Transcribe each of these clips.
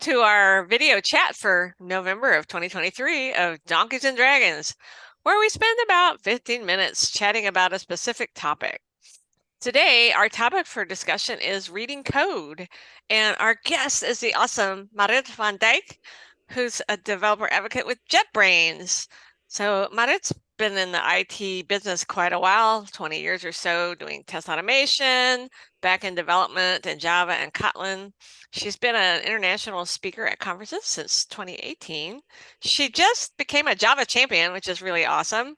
to our video chat for November of 2023 of Donkeys and Dragons, where we spend about 15 minutes chatting about a specific topic. Today, our topic for discussion is reading code, and our guest is the awesome Marit van Dijk, who's a developer advocate with JetBrains. So Marit's been in the IT business quite a while, 20 years or so, doing test automation, backend development in Java and Kotlin. She's been an international speaker at conferences since 2018. She just became a Java champion, which is really awesome.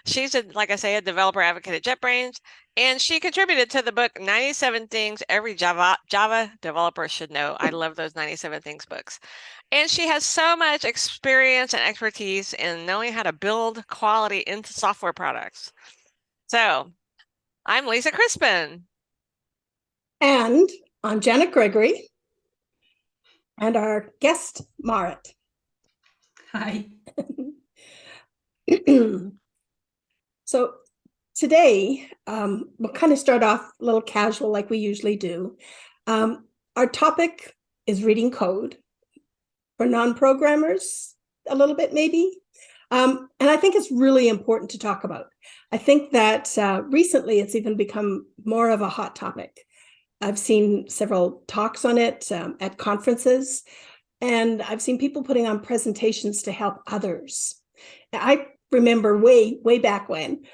She's, like I say, a developer advocate at JetBrains, and she contributed to the book 97 Things Every Java Developer Should Know. I love those 97 Things books. And she has so much experience and expertise in knowing how to build quality into software products. So I'm Lisa Crispin. And I'm Janet Gregory. And our guest, Marit. Hi. So today, we'll kind of start off a little casual like we usually do. Our topic is reading code for non-programmers, a little bit maybe. And I think it's really important to talk about. I think that recently it's even become more of a hot topic. I've seen several talks on it at conferences, and I've seen people putting on presentations to help others. I remember way back when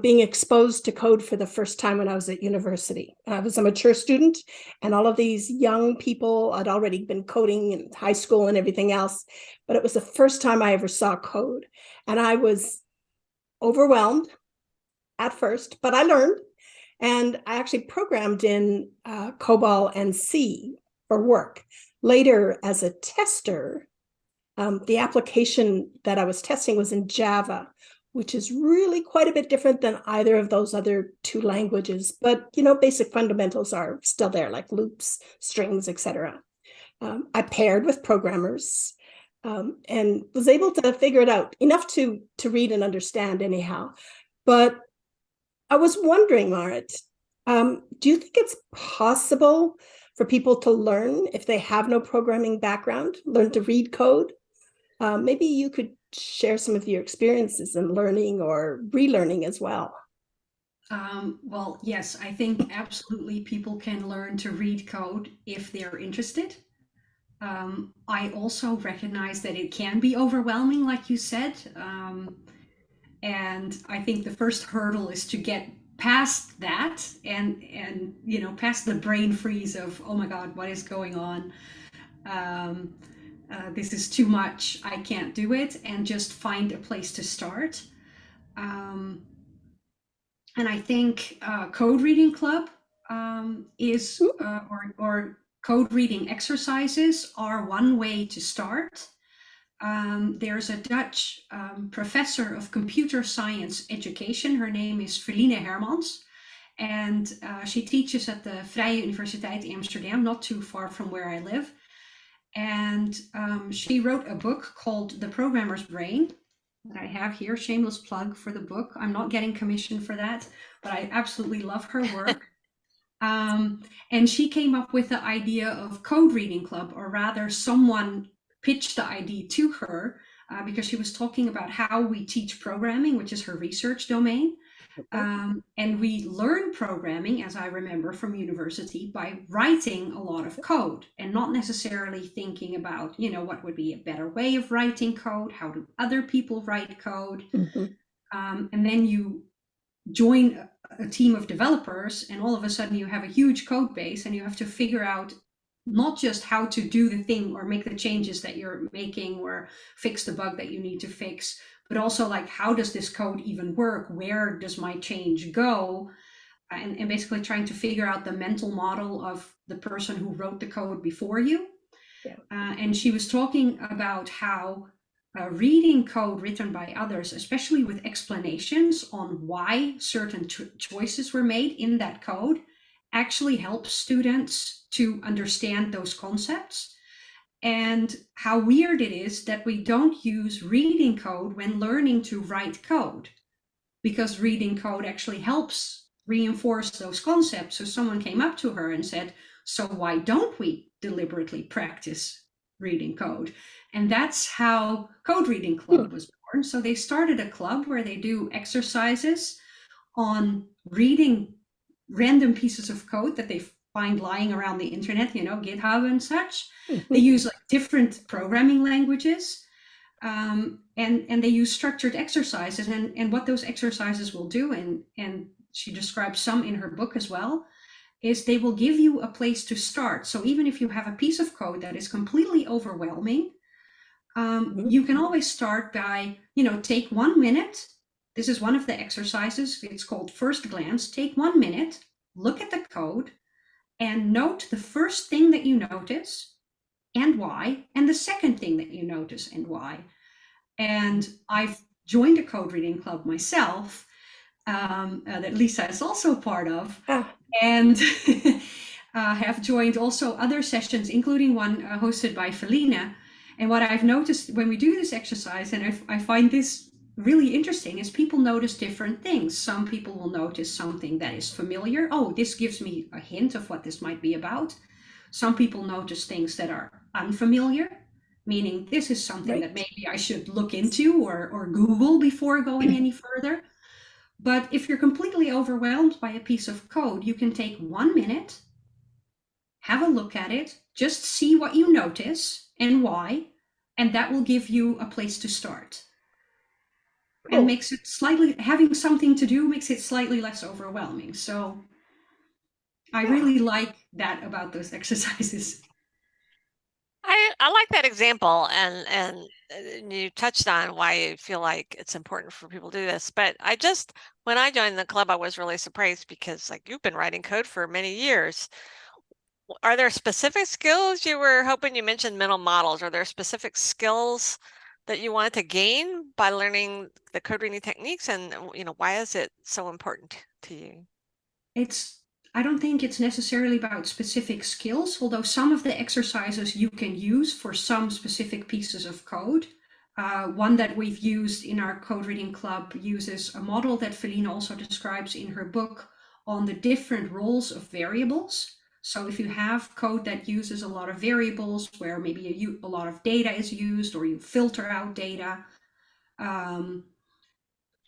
being exposed to code for the first time when I was at university. I was a mature student, and all of these young people had already been coding in high school and everything else, but it was the first time I ever saw code, and I was overwhelmed at first, but I learned. And I actually programmed in COBOL and C for work. Later, as a tester, the application that I was testing was in Java, which is really quite a bit different than either of those other two languages. But, basic fundamentals are still there, like loops, strings, etc. I paired with programmers and was able to figure it out, enough to read and understand anyhow. But I was wondering, Marit, do you think it's possible for people to learn if they have no programming background, learn to read code? Maybe you could share some of your experiences in learning or relearning as well. Well, yes, I think absolutely people can learn to read code if they're interested. I also recognize that it can be overwhelming, like you said. And I think the first hurdle is to get past that and past the brain freeze of, oh my God, what is going on? This is too much. I can't do it, and just find a place to start. And I think Code Reading Club is or code reading exercises are one way to start. There's a Dutch professor of computer science education. Her name is Feline Hermans. And she teaches at the Vrije Universiteit Amsterdam, not too far from where I live. And she wrote a book called The Programmer's Brain that I have here. Shameless plug for the book. I'm not getting commission for that, but I absolutely love her work. And she came up with the idea of Code Reading Club, or rather someone pitched the idea to her because she was talking about how we teach programming, which is her research domain. And we learn programming, as I remember from university, by writing a lot of code and not necessarily thinking about, what would be a better way of writing code? How do other people write code? Mm-hmm. And then you join a team of developers, and all of a sudden you have a huge code base, and you have to figure out not just how to do the thing or make the changes that you're making or fix the bug that you need to fix, but also like, how does this code even work? Where does my change go? And basically trying to figure out the mental model of the person who wrote the code before you. Yeah. And she was talking about how reading code written by others, especially with explanations on why certain choices were made in that code, actually helps students to understand those concepts, and how weird it is that we don't use reading code when learning to write code, because reading code actually helps reinforce those concepts. So someone came up to her and said, so why don't we deliberately practice reading code. And that's how Code Reading Club was born. So they started a club where they do exercises on reading random pieces of code that they find lying around the internet, GitHub and such. They use like different programming languages, and they use structured exercises. And what those exercises will do, and she describes some in her book as well, is they will give you a place to start. So even if you have a piece of code that is completely overwhelming, you can always start by, take 1 minute. This is one of the exercises. It's called First Glance. Take 1 minute, look at the code, and note the first thing that you notice and why, and the second thing that you notice and why. And I've joined a code reading club myself, that Lisa is also part of, and have joined also other sessions, including one hosted by Felina. And what I've noticed when we do this exercise, and I find this really interesting, is people notice different things. Some people will notice something that is familiar. Oh, this gives me a hint of what this might be about. Some people notice things that are unfamiliar, meaning this is something that maybe I should look into or Google before going any further. But if you're completely overwhelmed by a piece of code, you can take 1 minute, have a look at it, just see what you notice and why, and that will give you a place to start. And makes it having something to do makes it slightly less overwhelming. So I really like that about those exercises. I like that example, and you touched on why you feel like it's important for people to do this. But when I joined the club, I was really surprised because, like, you've been writing code for many years. Are there specific skills you were hoping? You mentioned mental models. Are there specific skills that you wanted to gain by learning the code reading techniques? And, why is it so important to you? I don't think it's necessarily about specific skills, although some of the exercises you can use for some specific pieces of code. One that we've used in our code reading club uses a model that Felina also describes in her book on the different roles of variables. So if you have code that uses a lot of variables, where maybe a lot of data is used, or you filter out data,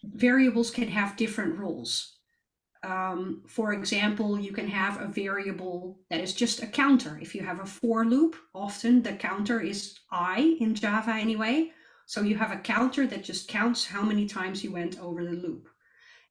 variables can have different roles. For example, you can have a variable that is just a counter. If you have a for loop, often the counter is I in Java anyway. So you have a counter that just counts how many times you went over the loop.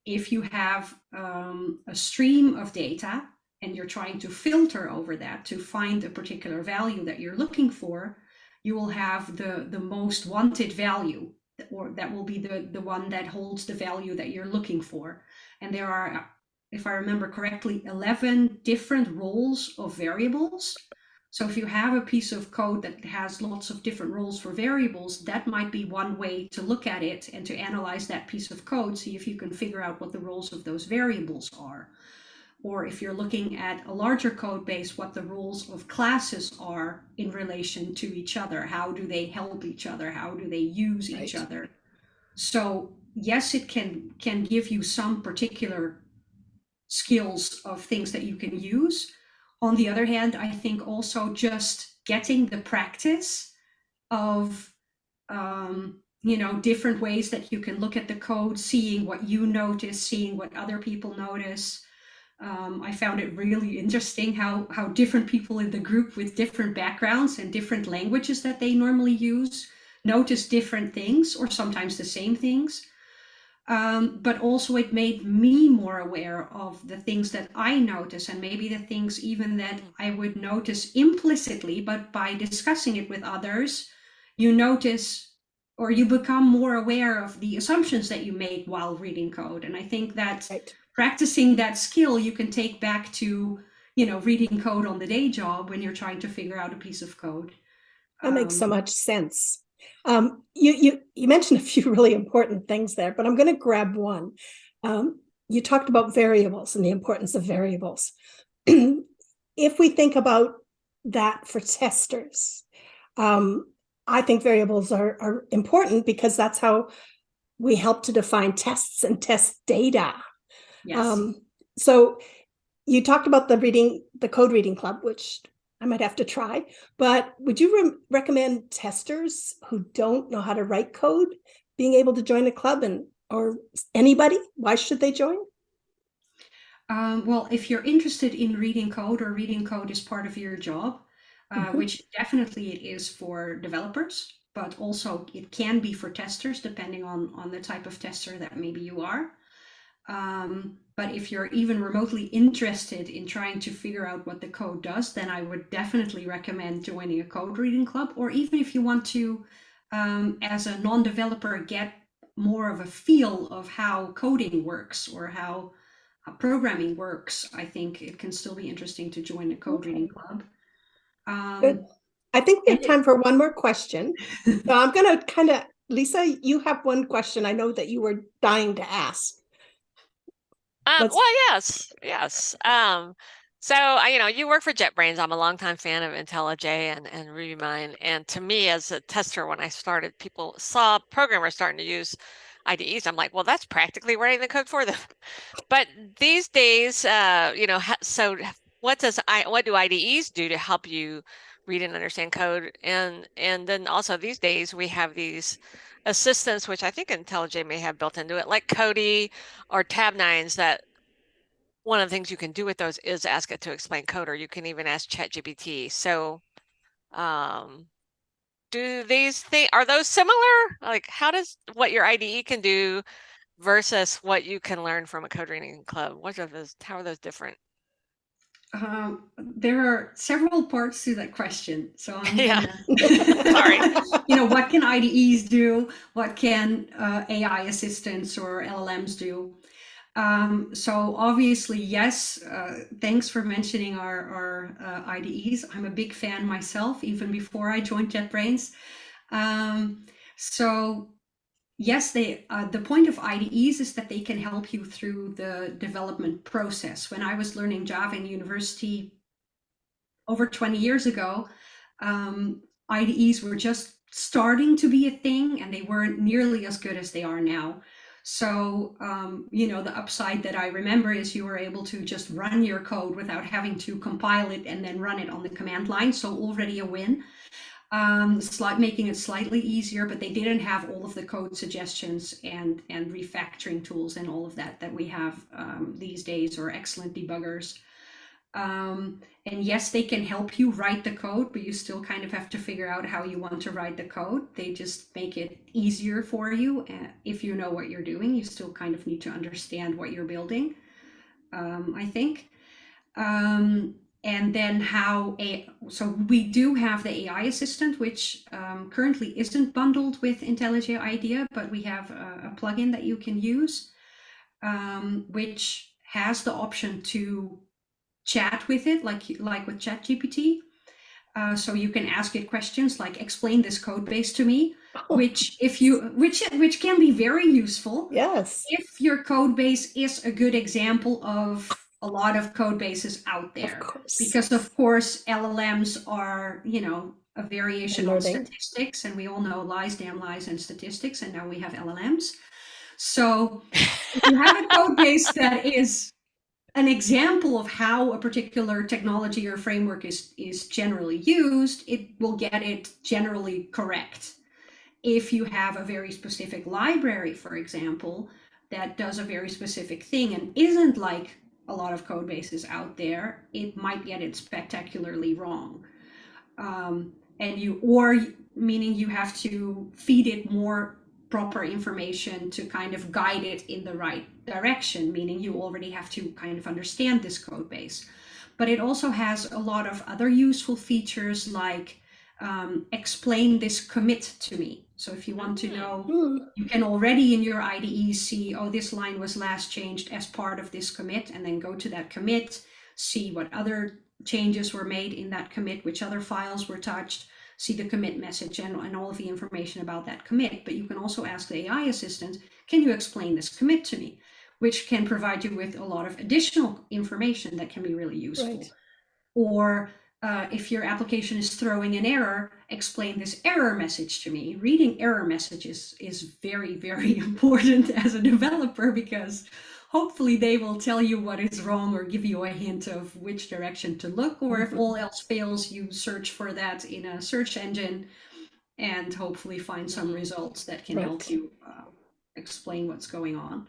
If you have a stream of data and you're trying to filter over that to find a particular value that you're looking for, you will have the most wanted value, or that will be the one that holds the value that you're looking for. And there are, if I remember correctly, 11 different roles of variables. So if you have a piece of code that has lots of different roles for variables, that might be one way to look at it and to analyze that piece of code, see if you can figure out what the roles of those variables are. Or if you're looking at a larger code base, what the roles of classes are in relation to each other. How do they help each other? How do they use each other? So yes, it can give you some particular skills of things that you can use. On the other hand, I think also just getting the practice of different ways that you can look at the code, seeing what you notice, seeing what other people notice. I found it really interesting how different people in the group with different backgrounds and different languages that they normally use notice different things, or sometimes the same things. But also it made me more aware of the things that I notice, and maybe the things even that I would notice implicitly, but by discussing it with others, you notice, or you become more aware of the assumptions that you make while reading code. And I think that practicing that skill you can take back to, reading code on the day job when you're trying to figure out a piece of code. That makes so much sense. You mentioned a few really important things there, but I'm going to grab one. You talked about variables and the importance of variables. If we think about that for testers, I think variables are important because that's how we help to define tests and test data. Yes. So you talked about the code reading club, which I might have to try. But would you recommend testers who don't know how to write code being able to join a club, or anybody? Why should they join? Well, if you're interested in reading code, or reading code is part of your job, which definitely it is for developers, but also it can be for testers, depending on the type of tester that maybe you are. But if you're even remotely interested in trying to figure out what the code does, then I would definitely recommend joining a code reading club. Or even if you want to, as a non-developer, get more of a feel of how coding works, or how programming works, I think it can still be interesting to join a code reading club. Good. I think we have time for one more question. So I'm going to kind of, Lisa, you have one question I know that you were dying to ask. Well, yes. So you work for JetBrains. I'm a longtime fan of IntelliJ and RubyMine. And to me, as a tester, when I started, people saw programmers starting to use IDEs. I'm like, well, that's practically writing the code for them. But these days, so what do IDEs do to help you read and understand code? And then also these days we have these assistants, which I think IntelliJ may have built into it, like Cody or Tab9s, that one of the things you can do with those is ask it to explain code, or you can even ask ChatGPT. So do these things, are those similar? Like, how does what your IDE can do versus what you can learn from a code reading club? How are those different? There are several parts to that question, so I'm Yeah. gonna Sorry. What can IDEs do? What can AI assistants or LLMs do? So obviously, yes, thanks for mentioning our IDEs. I'm a big fan myself, even before I joined JetBrains. So yes, the point of IDEs is that they can help you through the development process. When I was learning Java in university over 20 years ago, IDEs were just starting to be a thing, and they weren't nearly as good as they are now. So, the upside that I remember is you were able to just run your code without having to compile it and then run it on the command line. So already a win. Making it slightly easier, but they didn't have all of the code suggestions and refactoring tools and all of that we have these days, or excellent debuggers. And yes, they can help you write the code, but you still kind of have to figure out how you want to write the code. They just make it easier for you. If you know what you're doing, you still kind of need to understand what you're building, I think. And then so we do have the AI assistant, which currently isn't bundled with IntelliJ IDEA, but we have a plugin that you can use, which has the option to chat with it, like with ChatGPT. So you can ask it questions like, explain this code base to me, which can be very useful. Yes. If your code base is a good example of a lot of code bases out there. Of course. Because of course LLMs are, a variation on statistics, and we all know lies, damn lies, and statistics, and now we have LLMs. So if you have a code base that is an example of how a particular technology or framework is generally used, it will get it generally correct. If you have a very specific library, for example, that does a very specific thing and isn't like a lot of code bases out there, it might get it spectacularly wrong. Meaning you have to feed it more proper information to kind of guide it in the right direction, meaning you already have to kind of understand this code base. But it also has a lot of other useful features, like explain this commit to me. So if you want to know, you can already in your IDE see, oh, this line was last changed as part of this commit, and then go to that commit, see what other changes were made in that commit, which other files were touched, see the commit message and all of the information about that commit. But you can also ask the AI assistant, can you explain this commit to me? Which can provide you with a lot of additional information that can be really useful. Right. Or if your application is throwing an error, explain this error message to me. Reading error messages is very, very important as a developer, because hopefully they will tell you what is wrong or give you a hint of which direction to look, or if all else fails, you search for that in a search engine and hopefully find some results that can help you explain what's going on.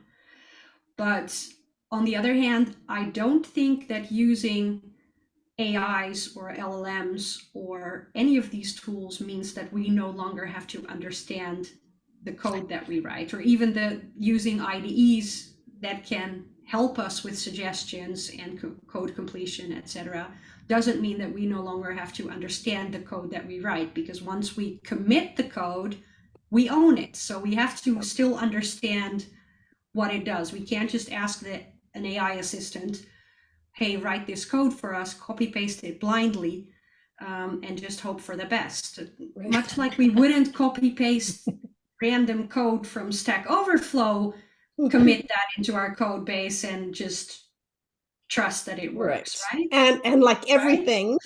But on the other hand, I don't think that using AIs or LLMs or any of these tools means that we no longer have to understand the code that we write, or even using IDEs that can help us with suggestions and code completion, etc., doesn't mean that we no longer have to understand the code that we write, because once we commit the code, we own it. So we have to still understand what it does. We can't just ask an AI assistant, hey, write this code for us, copy paste it blindly, and just hope for the best. Right. Much like we wouldn't copy paste random code from Stack Overflow, commit that into our code base and just trust that it works, right? And like everything,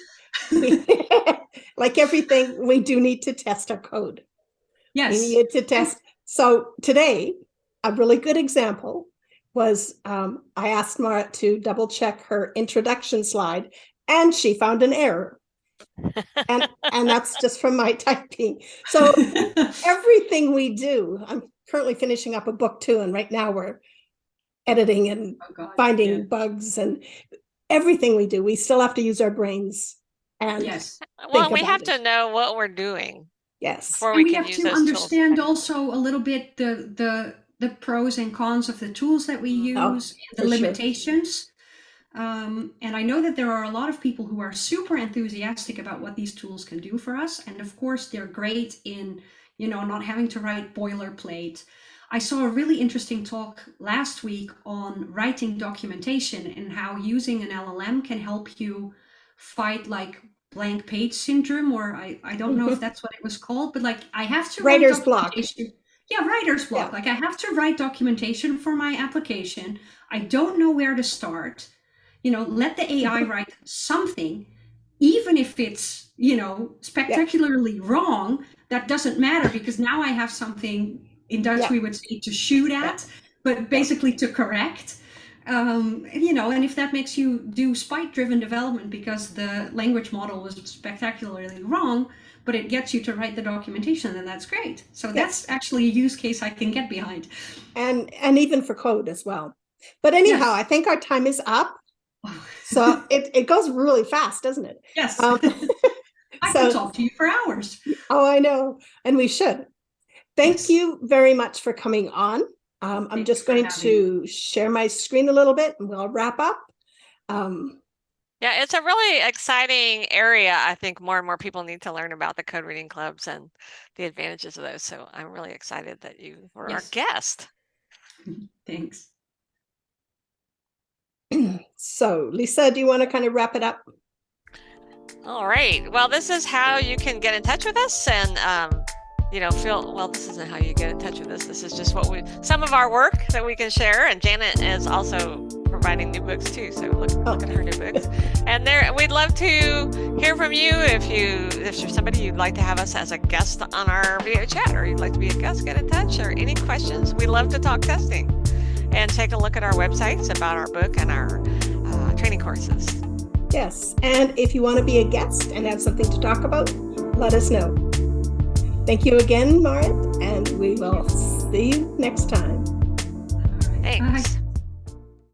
like everything, we do need to test our code. Yes. We need to test. So today, a really good example was I asked Marit to double check her introduction slide, and she found an error. and that's just from my typing. So everything we do, I'm currently finishing up a book too, and right now we're editing and finding bugs, and everything we do, we still have to use our brains. And well, we have to know what we're doing. Yes, before we have to understand also a little bit the pros and cons of the tools that we use, the limitations. And I know that there are a lot of people who are super enthusiastic about what these tools can do for us. And of course, they're great in, not having to write boilerplate. I saw a really interesting talk last week on writing documentation and how using an LLM can help you fight like blank page syndrome, or I don't know if that's what it was called, but like I have to write writer's block. Yeah, writer's block. Like I have to write documentation for my application. I don't know where to start. Let the AI write something, even if it's, spectacularly wrong, that doesn't matter, because now I have something, in Dutch we would say to shoot at, but basically to correct. And if that makes you do spike-driven development because the language model was spectacularly wrong, but it gets you to write the documentation, then that's great. So that's actually a use case I can get behind. And even for code as well. But anyhow, I think our time is up. So it goes really fast, doesn't it? Yes. I could talk to you for hours. Oh, I know. And we should. Thank you very much for coming on. I'm just going to share my screen a little bit and we'll wrap up. Yeah, it's a really exciting area. I think more and more people need to learn about the code reading clubs and the advantages of those. So I'm really excited that you were our guest. Thanks. So, Lisa, do you want to kind of wrap it up? All right. Well, this is how you can get in touch with us and, this isn't how you get in touch with us. This is just some of our work that we can share. And Janet is also providing new books too. So look at her new books. And we'd love to hear from you. If you're somebody you'd like to have us as a guest on our video chat, or you'd like to be a guest, get in touch, or any questions. We love to talk testing. And take a look at our websites about our book and our training courses. Yes, and if you want to be a guest and have something to talk about, let us know. Thank you again, Marit, and we will see you next time. Thanks. Bye.